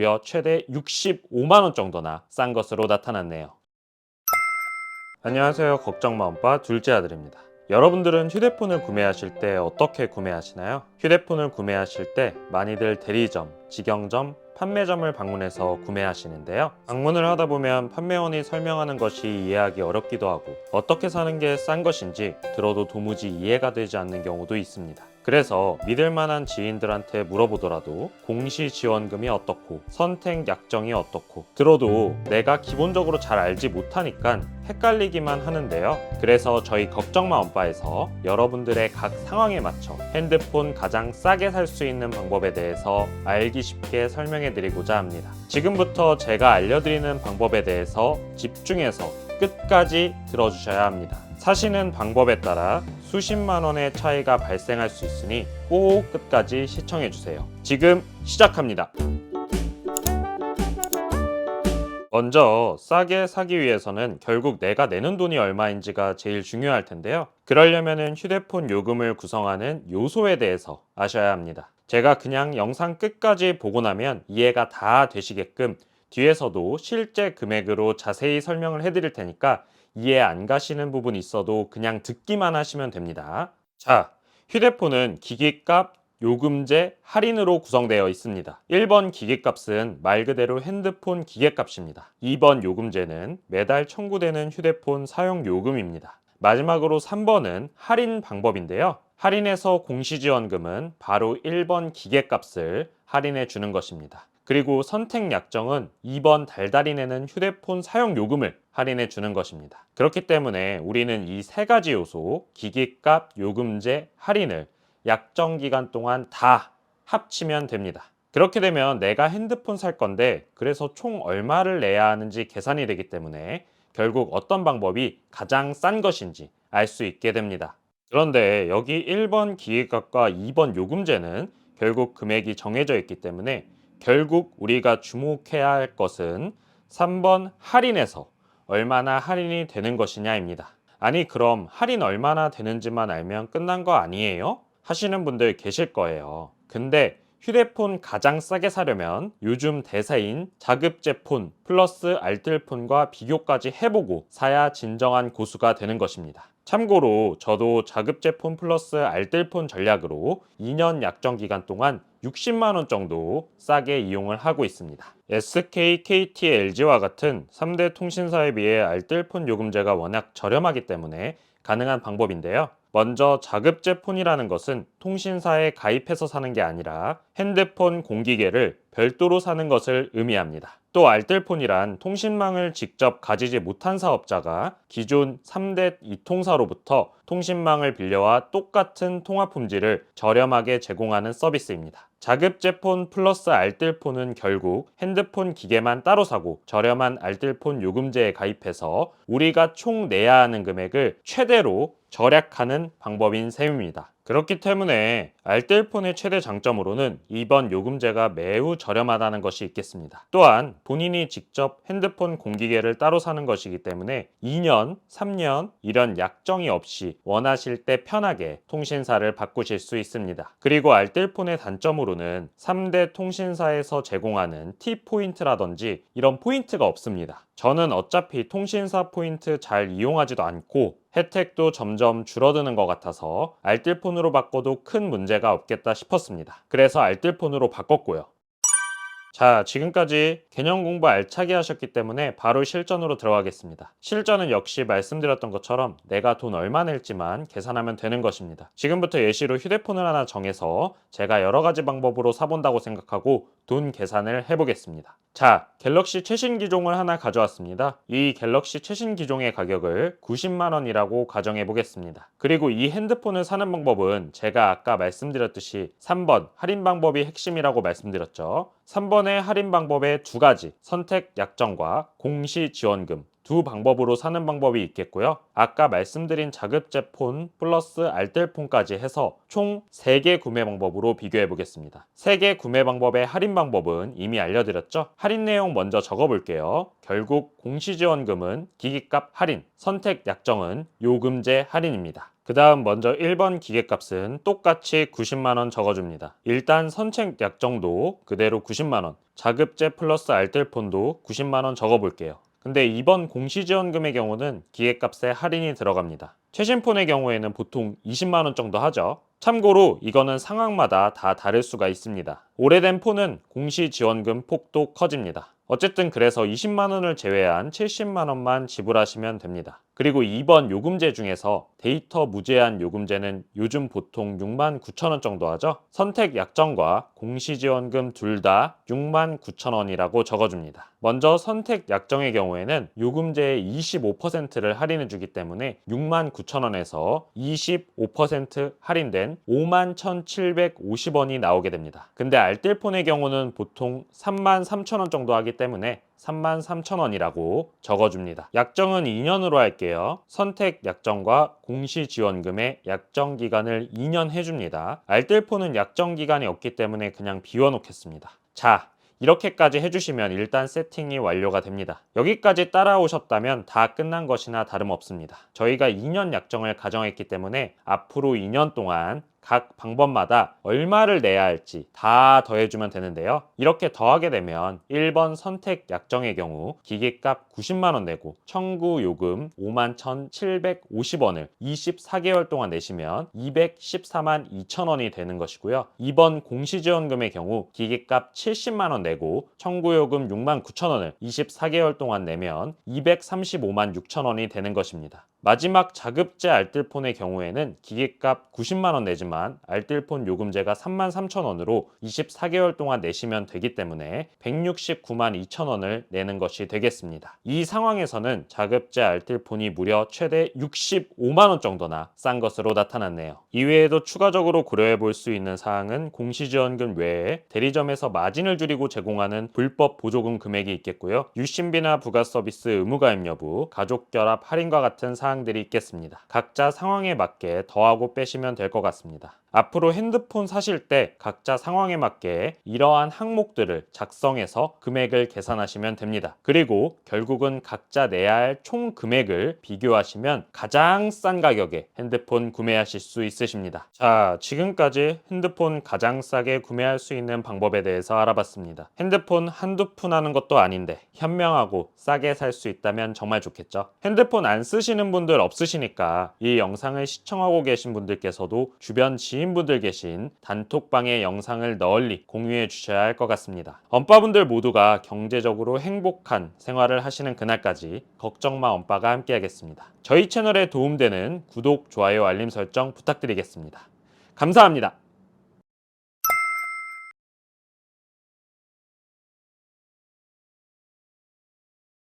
무려 최대 65만 원 정도나 싼 것으로 나타났네요. 안녕하세요. 걱정마음빠 둘째 아들입니다. 여러분들은 휴대폰을 구매하실 때 어떻게 구매하시나요? 휴대폰을 구매하실 때 많이들 대리점, 직영점, 판매점을 방문해서 구매하시는데요. 방문을 하다 보면 판매원이 설명하는 것이 이해하기 어렵기도 하고 어떻게 사는 게 싼 것인지 들어도 도무지 이해가 되지 않는 경우도 있습니다. 그래서 믿을 만한 지인들한테 물어보더라도 공시지원금이 어떻고 선택 약정이 어떻고 들어도 내가 기본적으로 잘 알지 못하니까 헷갈리기만 하는데요. 그래서 저희 걱정마 엄빠에서 여러분들의 각 상황에 맞춰 핸드폰 가장 싸게 살 수 있는 방법에 대해서 알기 쉽게 설명해 드리고자 합니다. 지금부터 제가 알려드리는 방법에 대해서 집중해서 끝까지 들어주셔야 합니다. 사시는 방법에 따라 수십만 원의 차이가 발생할 수 있으니 꼭 끝까지 시청해 주세요. 지금 시작합니다. 먼저 싸게 사기 위해서는 결국 내가 내는 돈이 얼마인지가 제일 중요할 텐데요. 그러려면 휴대폰 요금을 구성하는 요소에 대해서 아셔야 합니다. 제가 그냥 영상 끝까지 보고 나면 이해가 다 되시게끔 뒤에서도 실제 금액으로 자세히 설명을 해드릴 테니까 이해 안 가시는 부분 있어도 그냥 듣기만 하시면 됩니다. 자, 휴대폰은 기기값, 요금제, 할인으로 구성되어 있습니다. 1번 기기값은 말 그대로 핸드폰 기계값입니다. 2번 요금제는 매달 청구되는 휴대폰 사용 요금입니다. 마지막으로 3번은 할인 방법인데요. 할인해서 공시지원금은 바로 1번 기계값을 할인해 주는 것입니다. 그리고 선택 약정은 2번 달달이 내는 휴대폰 사용 요금을 할인해 주는 것입니다. 그렇기 때문에 우리는 이 세 가지 요소, 기기값, 요금제, 할인을 약정 기간 동안 다 합치면 됩니다. 그렇게 되면 내가 핸드폰 살 건데 그래서 총 얼마를 내야 하는지 계산이 되기 때문에 결국 어떤 방법이 가장 싼 것인지 알 수 있게 됩니다. 그런데 여기 1번 기기값과 2번 요금제는 결국 금액이 정해져 있기 때문에 결국 우리가 주목해야 할 것은 3번 할인에서 얼마나 할인이 되는 것이냐입니다. 아니 그럼 할인 얼마나 되는지만 알면 끝난 거 아니에요? 하시는 분들 계실 거예요. 근데 휴대폰 가장 싸게 사려면 요즘 대세인 자급제폰 플러스 알뜰폰과 비교까지 해보고 사야 진정한 고수가 되는 것입니다. 참고로 저도 자급제폰 플러스 알뜰폰 전략으로 2년 약정 기간 동안 60만 원 정도 싸게 이용을 하고 있습니다. SK, KT, LG와 같은 3대 통신사에 비해 알뜰폰 요금제가 워낙 저렴하기 때문에 가능한 방법인데요. 먼저 자급제폰이라는 것은 통신사에 가입해서 사는 게 아니라 핸드폰 공기계를 별도로 사는 것을 의미합니다. 또 알뜰폰이란 통신망을 직접 가지지 못한 사업자가 기존 3대 이통사로부터 통신망을 빌려와 똑같은 통화 품질을 저렴하게 제공하는 서비스입니다. 자급제폰 플러스 알뜰폰은 결국 핸드폰 기계만 따로 사고 저렴한 알뜰폰 요금제에 가입해서 우리가 총 내야 하는 금액을 최대로 절약하는 방법인 셈입니다. 그렇기 때문에 알뜰폰의 최대 장점으로는 이번 요금제가 매우 저렴하다는 것이 있겠습니다. 또한 본인이 직접 핸드폰 공기계를 따로 사는 것이기 때문에 2년, 3년 이런 약정이 없이 원하실 때 편하게 통신사를 바꾸실 수 있습니다. 그리고 알뜰폰의 단점으로는 3대 통신사에서 제공하는 T포인트라든지 이런 포인트가 없습니다. 저는 어차피 통신사 포인트 잘 이용하지도 않고 혜택도 점점 줄어드는 것 같아서 알뜰폰으로 바꿔도 큰 문제가 없겠다 싶었습니다. 그래서 알뜰폰으로 바꿨고요. 자, 지금까지 개념 공부 알차게 하셨기 때문에 바로 실전으로 들어가겠습니다. 실전은 역시 말씀드렸던 것처럼 내가 돈 얼마 낼지만 계산하면 되는 것입니다. 지금부터 예시로 휴대폰을 하나 정해서 제가 여러 가지 방법으로 사본다고 생각하고 돈 계산을 해보겠습니다. 자, 갤럭시 최신 기종을 하나 가져왔습니다. 이 갤럭시 최신 기종의 가격을 90만 원이라고 가정해 보겠습니다. 그리고 이 핸드폰을 사는 방법은 제가 아까 말씀드렸듯이 3번 할인 방법이 핵심이라고 말씀드렸죠. 3번의 할인 방법의 두 가지 선택 약정과 공시 지원금 두 방법으로 사는 방법이 있겠고요. 아까 말씀드린 자급제폰 플러스 알뜰폰까지 해서 총 3개 구매 방법으로 비교해 보겠습니다. 3개 구매 방법의 할인 방법은 이미 알려드렸죠? 할인 내용 먼저 적어볼게요. 결국 공시지원금은 기기값 할인, 선택 약정은 요금제 할인입니다. 그 다음 먼저 1번 기계값은 똑같이 90만 원 적어줍니다. 일단 선책 약정도 그대로 90만 원, 자급제 플러스 알뜰폰도 90만 원 적어볼게요. 근데 이번 공시지원금의 경우는 기계값에 할인이 들어갑니다. 최신 폰의 경우에는 보통 20만 원 정도 하죠. 참고로 이거는 상황마다 다 다를 수가 있습니다. 오래된 폰은 공시지원금 폭도 커집니다. 어쨌든 그래서 20만 원을 제외한 70만 원만 지불하시면 됩니다. 그리고 이번 요금제 중에서 데이터 무제한 요금제는 요즘 보통 6만 9천 원 정도 하죠. 선택 약정과 공시지원금 둘 다 6만 9천 원이라고 적어줍니다. 먼저 선택 약정의 경우에는 요금제의 25%를 할인해 주기 때문에 6만 9천 원에서 25% 할인된 5만 1,750원이 나오게 됩니다. 근데 알뜰폰의 경우는 보통 3만 3천 원 정도 하기 때문에 3만 3천 원이라고 적어줍니다. 약정은 2년으로 할게요. 선택 약정과 공시지원금의 약정 기간을 2년 해줍니다. 알뜰폰은 약정 기간이 없기 때문에 그냥 비워놓겠습니다. 자, 이렇게까지 해주시면 일단 세팅이 완료가 됩니다. 여기까지 따라오셨다면 다 끝난 것이나 다름없습니다. 저희가 2년 약정을 가정했기 때문에 앞으로 2년 동안 각 방법마다 얼마를 내야 할지 다 더해주면 되는데요. 이렇게 더하게 되면 1번 선택 약정의 경우 기기값 90만 원 내고 청구 요금 5만 1,750원을 24개월 동안 내시면 214만 2천 원이 되는 것이고요. 2번 공시지원금의 경우 기기값 70만 원 내고 청구 요금 6만 9천 원을 24개월 동안 내면 235만 6천 원이 되는 것입니다. 마지막 자급제 알뜰폰의 경우에는 기기값 90만 원 내지만 알뜰폰 요금제가 3만 3천 원으로 24개월 동안 내시면 되기 때문에 169만 2천 원을 내는 것이 되겠습니다. 이 상황에서는 자급제 알뜰폰이 무려 최대 65만 원 정도나 싼 것으로 나타났네요. 이외에도 추가적으로 고려해 볼 수 있는 사항은 공시지원금 외에 대리점에서 마진을 줄이고 제공하는 불법 보조금 금액이 있겠고요. 유심비나 부가 서비스 의무 가입 여부, 가족 결합 할인과 같은 사항들이 있겠습니다. 각자 상황에 맞게 더하고 빼시면 될 것 같습니다. 앞으로 핸드폰 사실 때 각자 상황에 맞게 이러한 항목들을 작성해서 금액을 계산하시면 됩니다. 그리고 결국은 각자 내야 할 총 금액을 비교하시면 가장 싼 가격에 핸드폰 구매하실 수 있으십니다. 자, 지금까지 핸드폰 가장 싸게 구매할 수 있는 방법에 대해서 알아봤습니다. 핸드폰 한두 푼 하는 것도 아닌데 현명하고 싸게 살 수 있다면 정말 좋겠죠. 핸드폰 안 쓰시는 분들 없으시니까 이 영상을 시청하고 계신 분들께서도 주변 지인분들 계신 단톡방에 영상을 널리 공유해 주셔야 할 것 같습니다. 엄빠분들 모두가 경제적으로 행복한 생활을 하시는 그날까지 걱정마 엄빠가 함께하겠습니다. 저희 채널에 도움되는 구독, 좋아요, 알림 설정 부탁드리겠습니다. 감사합니다.